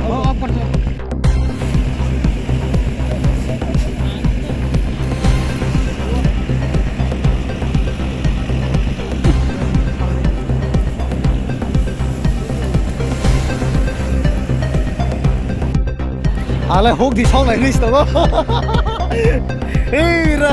Oh, apa tuh? Ale hok di song lại nis tao. Ê ra.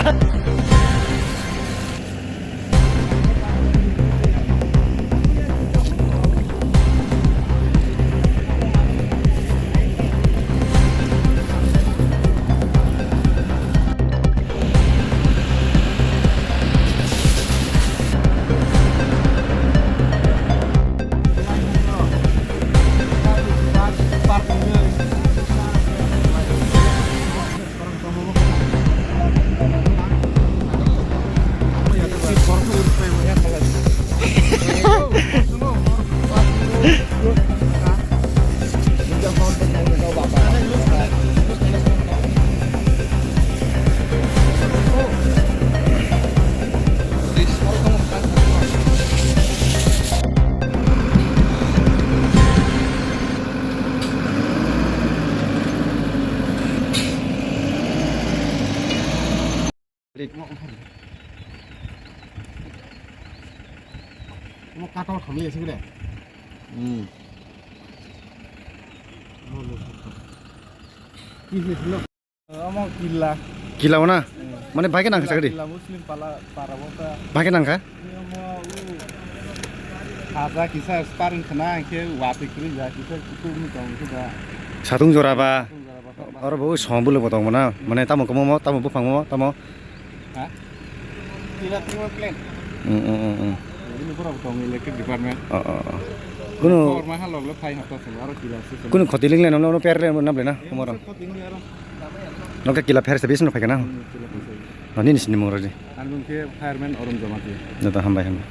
Mau kata kami sih deh. Ini belum. Mau gila. Gila mana? Mana bagian nang sagede? Gila Muslim para wota. Bagian nang ka? Ini mau ada kisah sparring kena ke wapi kiri ya kisah itu mungkin sudah. Satung jora ba. Ora bu sombul potong mana? Mana tamu kamu mau tamu bupang mau tamu? Hah? Tidak terima plan. Ini pura potong elektrik departemen. Kuno mahal loh fai hafta semua gila sih. kuno khotiling le namlo per le namle na kumara. Noka kila per se bisno phakena. Nani ni sini mongro ji. Album ke fireman orang jamati. Nata hamba hamba.